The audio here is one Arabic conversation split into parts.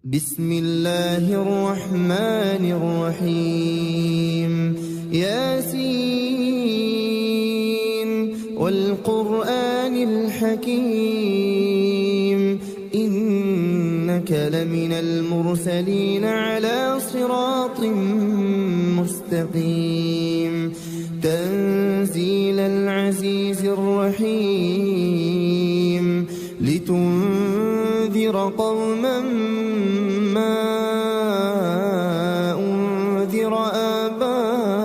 بسم الله الرحمن الرحيم ياسين والقرآن الحكيم إنك لمن المرسلين على صراط مستقيم تنزيل العزيز الرحيم لتنذر قوما ما أنذر آباؤهم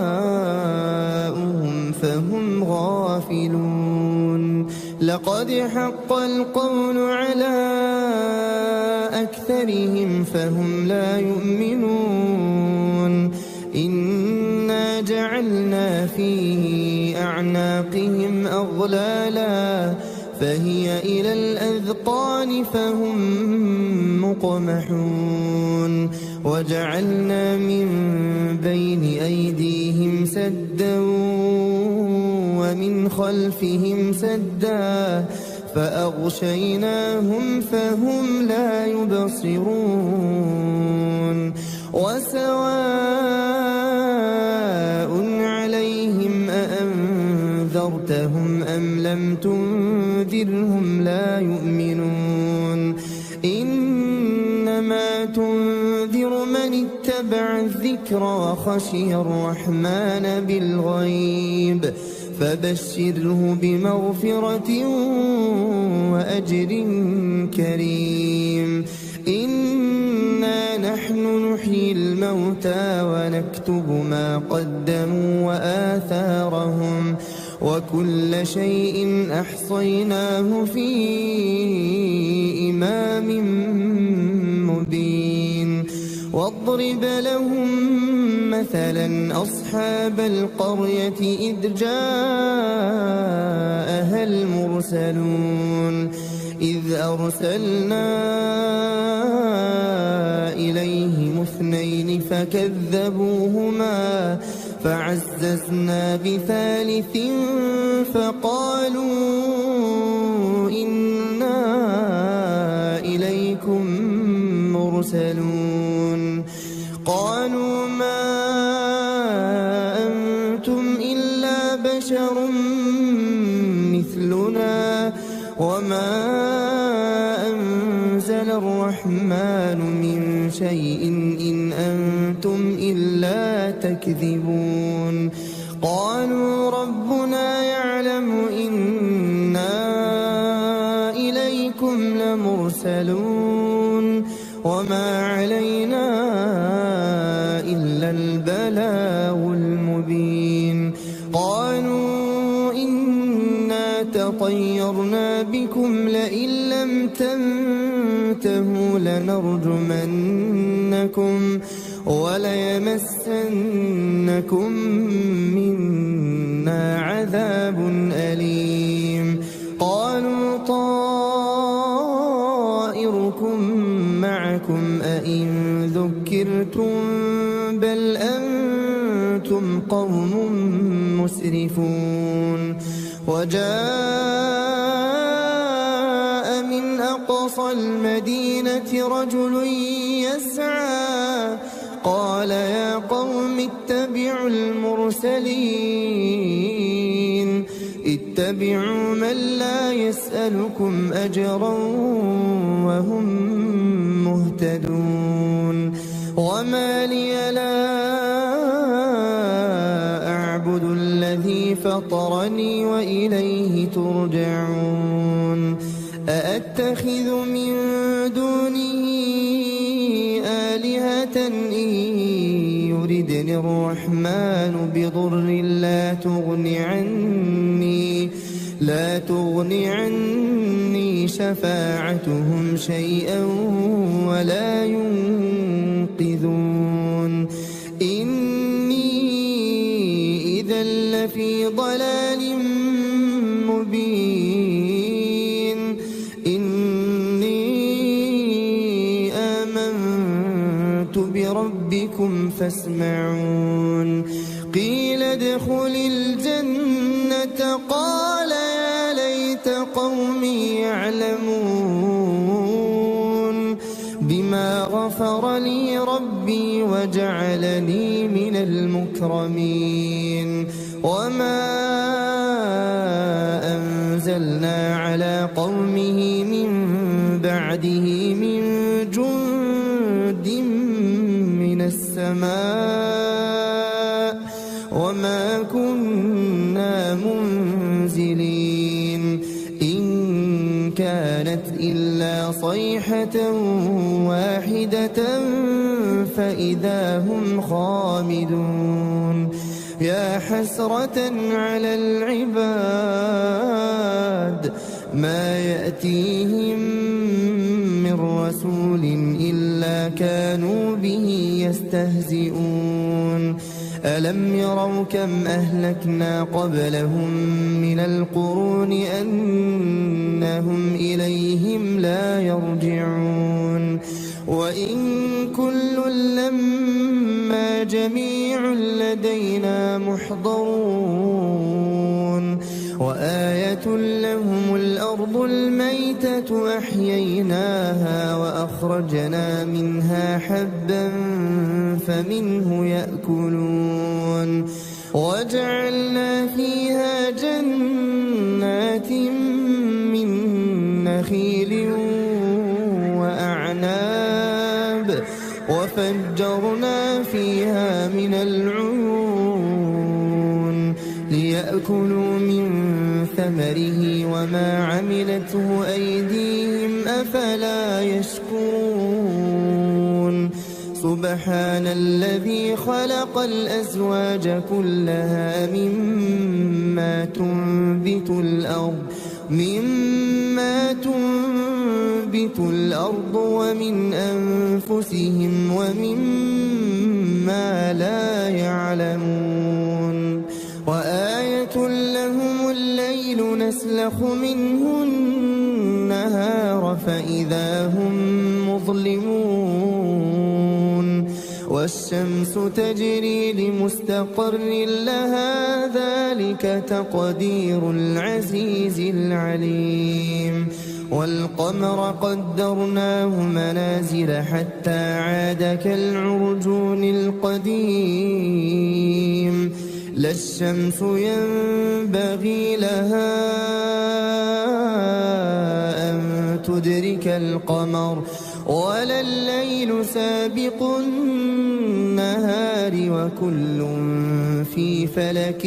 فهم غافلون لقد حق القول على أكثرهم فهم لا يؤمنون إنا جعلنا في أعناقهم أغلالا فهي إلى الأذقان فهم مقمحون وجعلنا من بين أيديهم سدا ومن خلفهم سدا فأغشيناهم فهم لا يبصرون وسواء عليهم أأنذرتهم أم لم تنذرهم لا يؤمنون إنما تنذر من اتبع الذكر وخشي الرحمن بالغيب فبشره بمغفرة وأجر كريم إنا نحن نحيي الموتى ونكتب ما قدموا وآثارهم وكل شيء أحصيناه في إمام مبين واضرب لهم مثلا أصحاب القرية إذ جاءها المرسلون إذ أرسلنا إليهم اثنين فكذبوهما فعززنا بثالث فقالوا إنا إليكم مرسلون قالوا ما أنتم إلا بشر مثلنا وما أنزل الرحمن من شيء إن أنتم إلا تكذبون قالوا ربنا يعلم إنا إليكم لمرسلون وما علينا إلا البلاغ المبين قالوا إنا تطيرنا بكم لئن لم تنتهوا لنرجمنكم وليمسنكم منا عذاب أليم قالوا طائركم معكم أئن ذكرتم بل أنتم قوم مسرفون وجاء من أقصى المدينة رجل يسعى قال يا قوم اتبعوا المرسلين اتبعوا من لا يسألكم أجرا وهم مهتدون وما لي لا أعبد الذي فطرني وإليه ترجعون أأتخذ من دونه آلهة إن يردني الرحمن بضر لا تغن عني شفاعتهم شيئا ولا ينقذون إني إذا لفي ضلال مبين إني آمنت بربكم فاسمعون قيل ادخل الجنة قال يا ليت قومي يعلمون بما غفر لي ربي وجعلني من المكرمين وما أنزلنا على قومه من بعده من جند من السماء وما كنا منزلين إن كانت إلا صيحة واحدة فإذا هم خامدون يا حسرة على العباد ما يأتيهم من رسول إلا كانوا به يستهزئون ألم يروا كم أهلكنا قبلهم من القرون أنهم إليهم لا يرجعون وإن كل لما جميع لدينا محضرون وآية لهم الأرض الميتة أحييناها وأخرجنا منها حبا فمنه يأكلون وجعلنا فيها جنات من نخيل وأعناب وفجرنا فيها من العيون ليأكلوا من ثمره وما عملته أيديهم أفلا يشكرون سبحان الذي خلق الأزواج كلها مما تنبت الأرض ومن أنفسهم ومما لا يعلمون وآية لهم الليل نسلخ منه النهار فإذا هم مظلمون والشمس تجري لمستقر لها ذلك تقدير العزيز العليم والقمر قدرناه منازل حتى عاد كالعرجون القديم لا الشمس ينبغي لها أن تدرك القمر ولا الليل سابق النهار وكل في فلك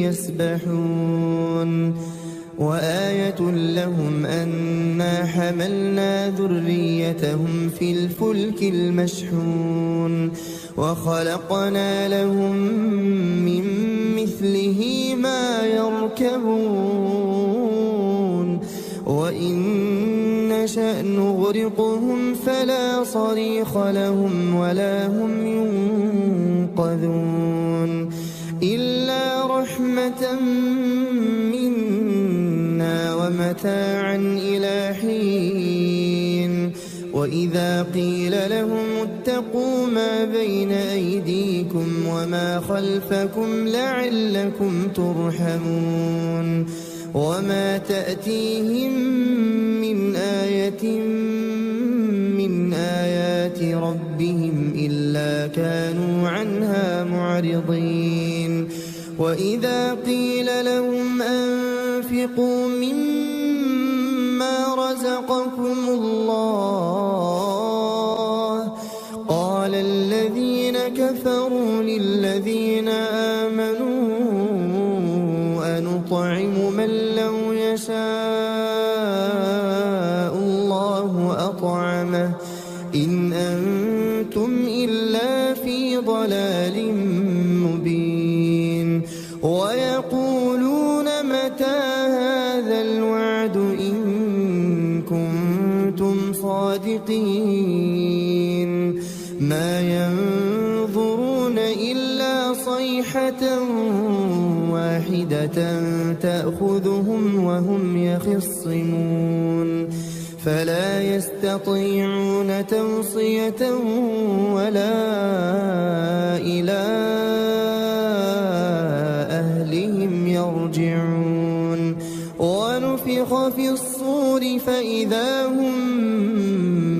يسبحون وآية لهم أنا حملنا ذريتهم في الفلك المشحون وخلقنا لهم من مثله ما يركبون وإن نشأ نغرقهم فلا صريخ لهم ولا هم ينقذون إلا رحمة منا ومتاعا إلى حين وإذا قيل لهم اتقوا ما بين أيديكم وما خلفكم لعلكم ترحمون وما تأتيهم من آية من آيات ربهم إلا كانوا عنها معرضين وإذا قيل لهم أنفقوا مما رزقكم الله قال الذين كفروا للذين آمنوا أنطعم من لو يشاء الله أطعمه إن أنتم إلا في ضلال مبين ويقولون متى هذا الوعد إن كنتم صادقين ما ينظرون إلا صيحة واحدة تأخذهم وهم يخصمون فلا يستطيعون توصية ولا إلى أهلهم يرجعون ونفخ في الصور فإذا هم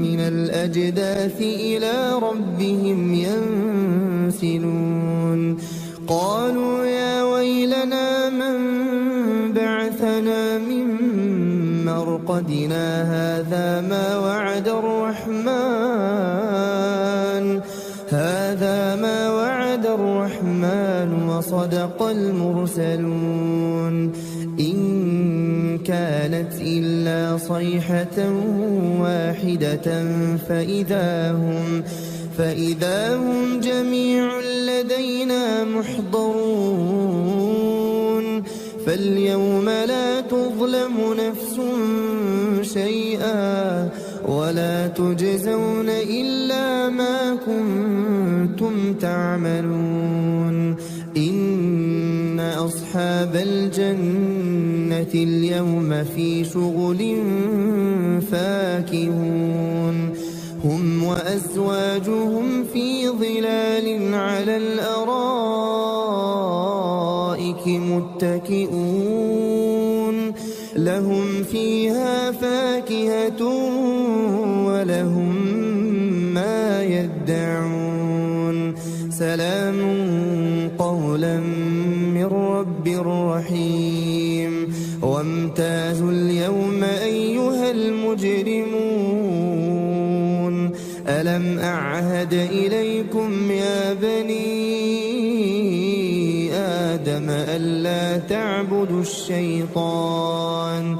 من الأجداث البعث إلى ربهم ينسلون قالوا يا ويلنا من بعثنا من مرقدنا هذا ما وعد الرحمن وصدق المرسلون إن كانت إلا صيحة واحدة فإذا هم جميع لدينا محضرون فاليوم لا تظلم نفس شيئا ولا تجزون إلا ما كنتم تعملون إن أصحاب الجنة اليوم في شغل فاكهون هم وأزواجهم في ظلال على الأرائك متكئون لهم فيها فاكهة ولهم ما يدعون سلام قولا من رب رحيم وامتازوا اليوم أيها المجرمون ألم أعهد إليكم يا بني آدم ألا تعبدوا الشيطان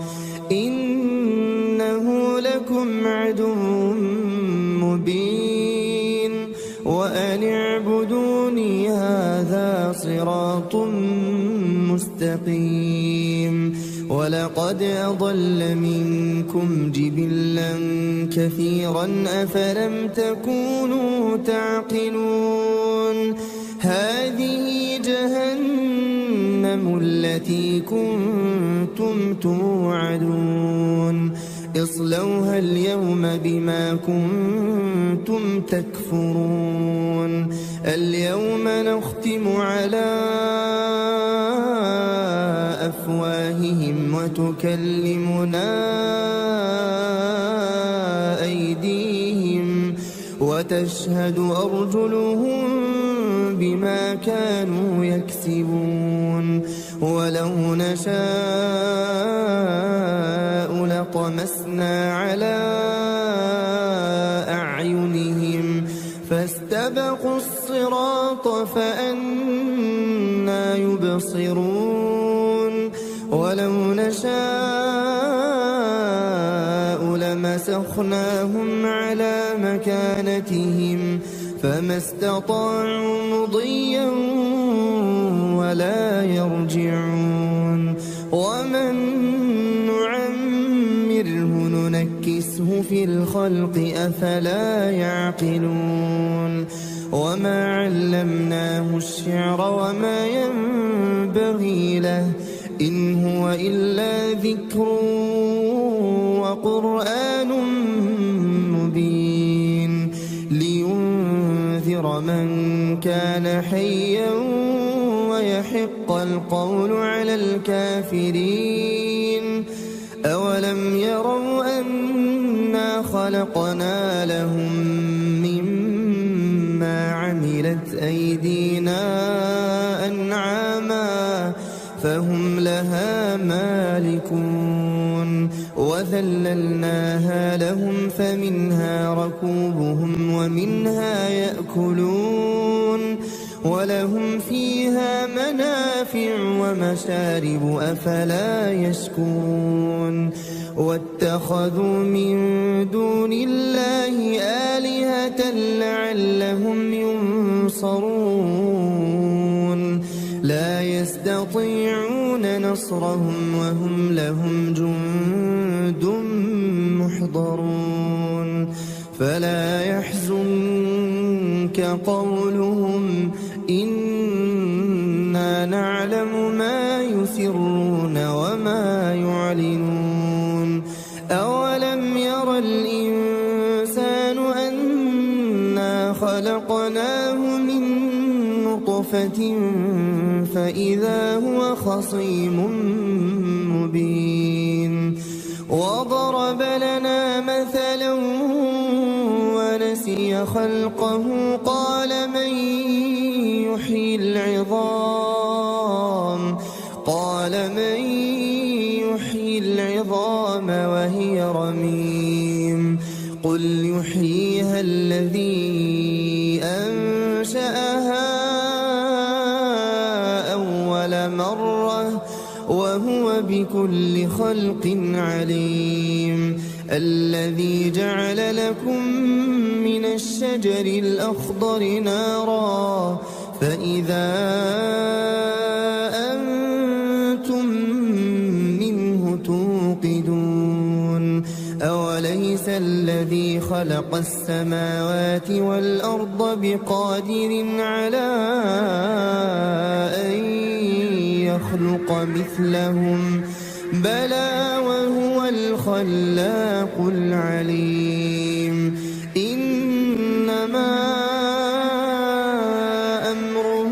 إنه لكم عدو مبين وأن اعبدوني هذا صراط مستقيم ولقد أضل منكم جبلا كثيرا أفلم تكونوا تعقلون هذه جهنم التي كنتم توعدون اصلوها اليوم بما كنتم تكفرون اليوم نختم على أفواههم وتكلمنا أيديهم وتشهد أرجلهم بما كانوا يكسبون ولو نشاء لطمسنا على أعينهم فاستبقوا الصراط فأنى يبصرون ولو نشاء لمسخناهم على مكانتهم فما استطاعوا مضيا ولا يرجعون ومن نعمره ننكسه في الخلق أفلا يعقلون وما علمناه الشعر وما ينبغي له إن هو إلا ذكر وقرآن مبين لينذر من كان حيا ويحق القول على الكافرين أولم يروا أنا خلقنا لهم مما عملت أيدينا أنعاما فهم لها مالكون وذللناها لهم فمنها ركوبهم ومنها يأكلون ولهم فيها منافع ومشارب أفلا يشكرون واتخذوا من دون الله آلهة لعلهم ينصرون لا يستطيعون نصرهم وهم لهم جند محضرون فلا يحزنك قولهم إنا نعلم ما يسرون وما يعلنون أولم ير الإنسان أنا خلقناه من نطفة فإذا هو خصيم مبين وضرب لنا مثلا ونسي نسي خلقه قال من يحيي العظام وهي رميم قل يحييها الذي أنشأها أول مرة وهو بكل خلق عليم الذي جعل لكم من الشجر الأخضر نارا فإذا أنتم منه توقدون أوليس الذي خلق السماوات والأرض بقادر على أن يخلق مثلهم بلى وهو الخلاق العليم إنما أمره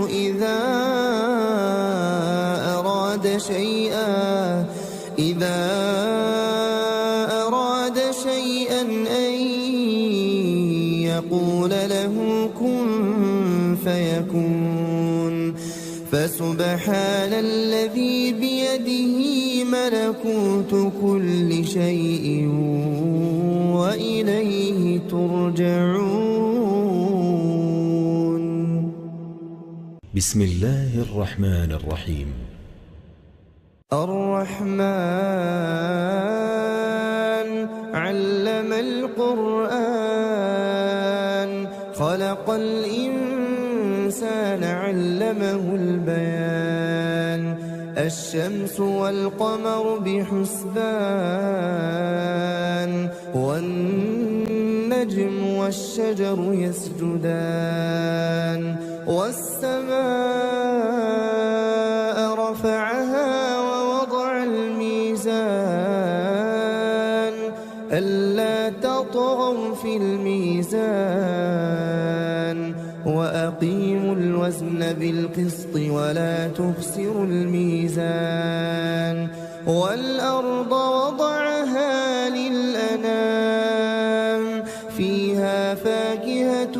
إذا أراد شيئا أن يقول له كن فيكون فسبحان الذي بيده ملكوت كل شيء وإليه ترجعون. بسم الله الرحمن الرحيم. الرحمن علم القرآن خلق الإنسان علمه البيان الشمس والقمر بحسبان والنجم والشجر يسجدان والسماء رفعها ووضع الميزان ألا تطغوا في الميزان وأقيموا الوزن بالقسط ولا تخسروا الميزان والأرض وضعها للأنام فيها فاكهة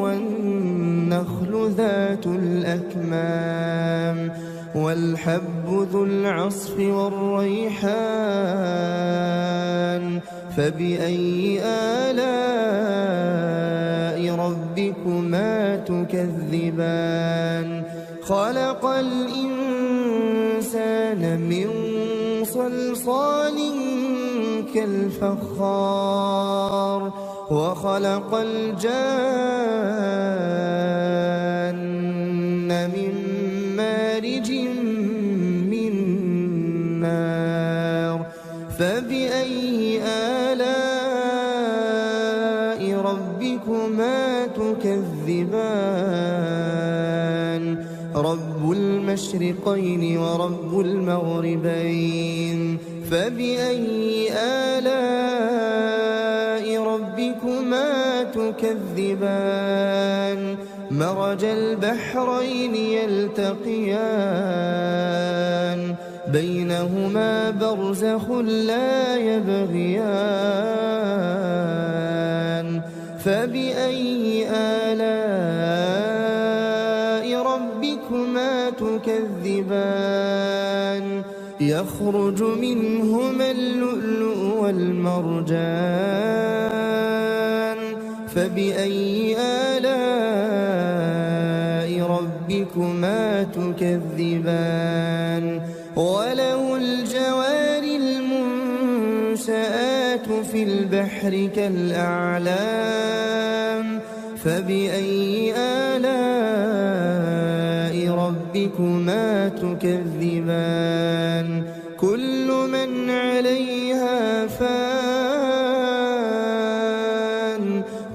والنخل ذات الأكمام والحب ذو العصف والريحان فبأي آلاء ربكما تكذبان خلق الإنسان من صلصال كالفخار وخلق الجان من مارج من نار فبأي آلاء ربكما تكذبان رب المشرقين ورب المغربين فبأي آلاء ربكما تكذبان مرج البحرين يلتقيان بينهما برزخ لا يبغيان فبأي آلاء ربكما تكذبان يخرج منهما اللؤلؤ والمرجان فبأي آلاء ربكما تكذبان وله الجوار المنشآت في البحر كالأعلام فبأي آلاء ربكما تكذبان كل من عليها فان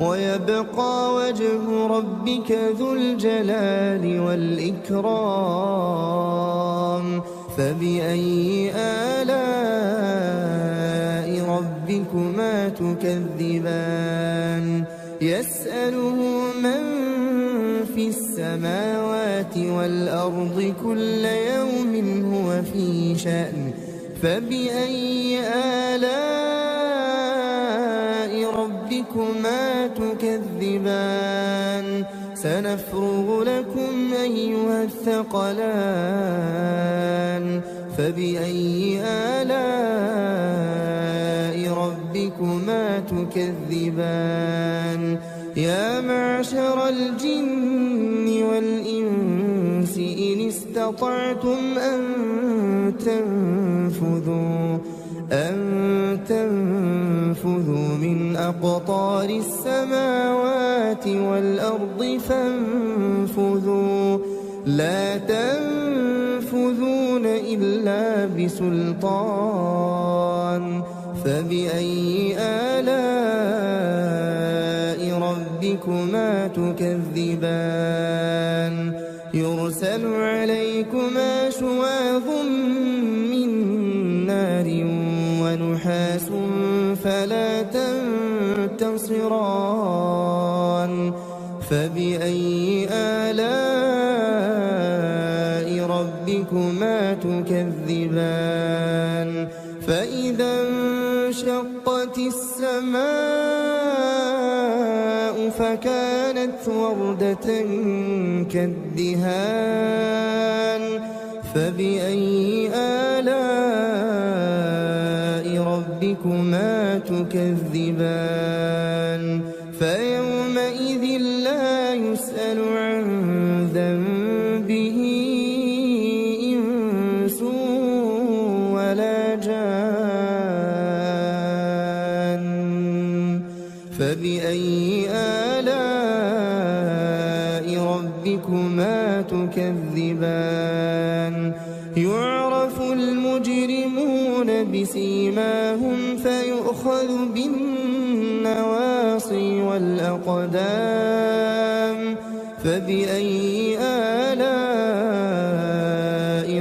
ويبقى وجه ربك ذو الجلال والإكرام فبأي آلاء ربكما تكذبان يسأله من في السماوات والأرض كل يوم هو في شأن فبأي آلاء ربكما تكذبان سنفرغ لكم أيها الثقلان فبأي آلاء ربكما تكذبان يا معشر الجن والإنس إن استطعتم أن تنفذوا من أقطار السماوات والأرض فانفذوا لا تنفذون إلا بسلطان فبأي آلاء ربكما تكذبان يرسل عليكما شواظ من نار ونحاس فلا تنتصران فبأي آلاء ربكما تكذبان فإذا انشقت السماء فكانت وردة كالدهان فبأي آلاء ربكما تكذبان فيومئذ لا يسأل عن ذنبه إنس ولا جان فبأي آلاء ربكما تكذبان يعرف المجرمون بسيماهم فيؤخذ بالنواصي والأقدام فبأي آلاء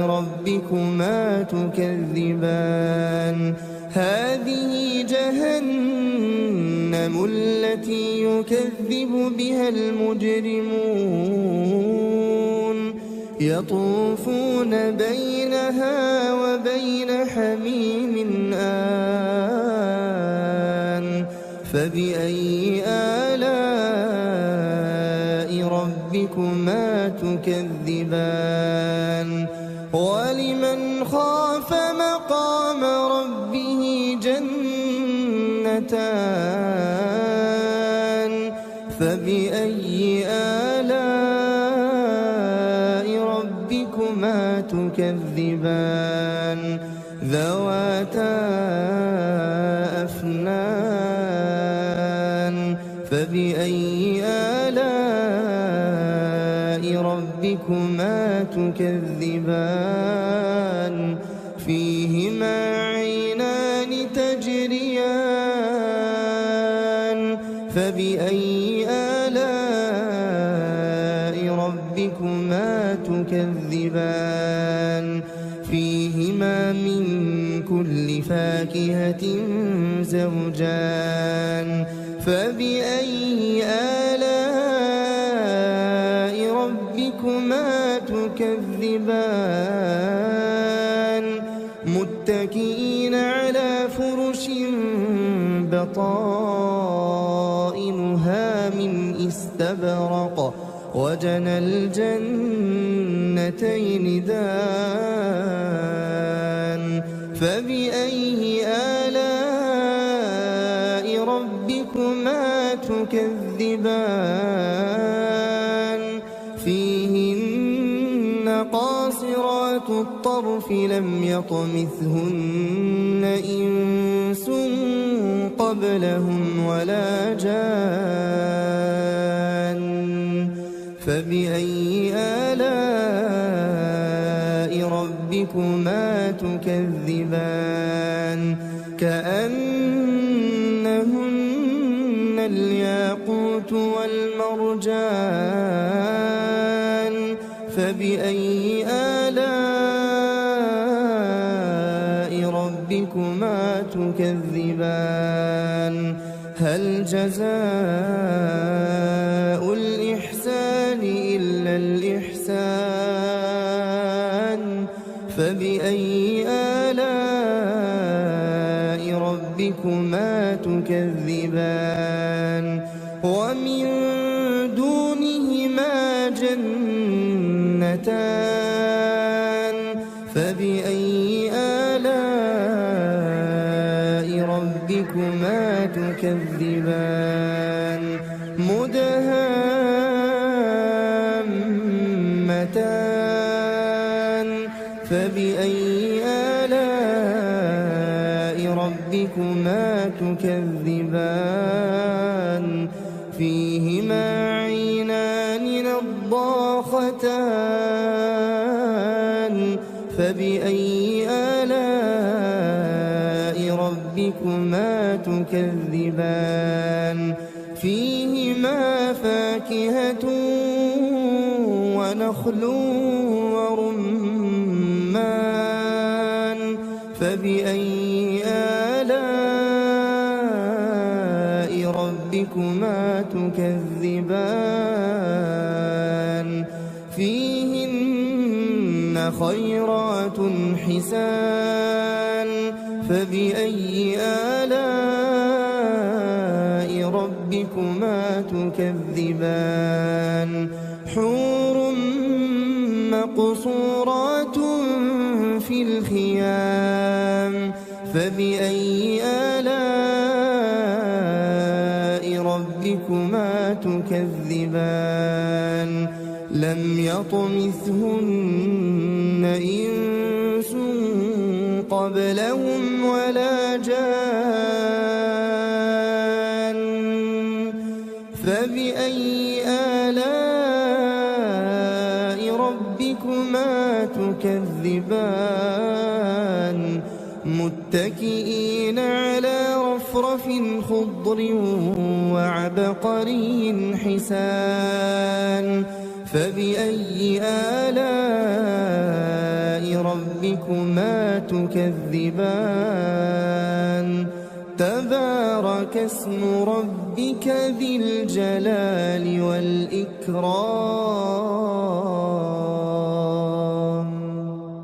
ربكما تكذبان هذه جهنم التي يكذب بها المجرمون يطوفون بينها وبين حميم آن فبأي آلاء ربكما تكذبان ولمن خاف مقام ربه جنتان فبأي آلاء ربكما تكذبان ذواتا أفنان فبأي آلاء ربكما تكذبان فيهما عينان تجريان فبأي آلاء ربكما تكذبان فيهما من كل فاكهة زوجان فبأي آلاء ربكما تكذبان متكئين على فرش بطائنها من استبرق وجنى الجنتين دان فبأي آلاء ربكما تكذبان فيهن قاصرات الطرف لم يطمثهن إنس قبلهم ولا جان فبأي آلاء ربكما تكذبان كأنهن الياقوت والمرجان فبأي آلاء ربكما تكذبان هل جزاء الإحسان إلا الإحسان فبأي آلاء ربكما تكذبان ومن دونهما جنتان فبأي آلاء ربكما تكذبان مدهامتان فبأي آلاء ربكما تكذبان فيهما عينان نضاختان فبأي آلاء ربكما تكذبان فيهما فاكهة ونخل ورمان فبأي آلاء ربكما تكذبان فيهن خيرات حسان فبأي آلاء ربكما تكذبان حور مقصورات في الخيام فبأي آلاء ربكما تكذبان لم يطمثهن إنس قبلهم ولا جان فبأي آلاء ربكما تكذبان متكئين على رفرف خضر وعبقري حسان فبأي آلاء ربكما تكذبان تبارك اسم ربك ذي الجلال والإكرام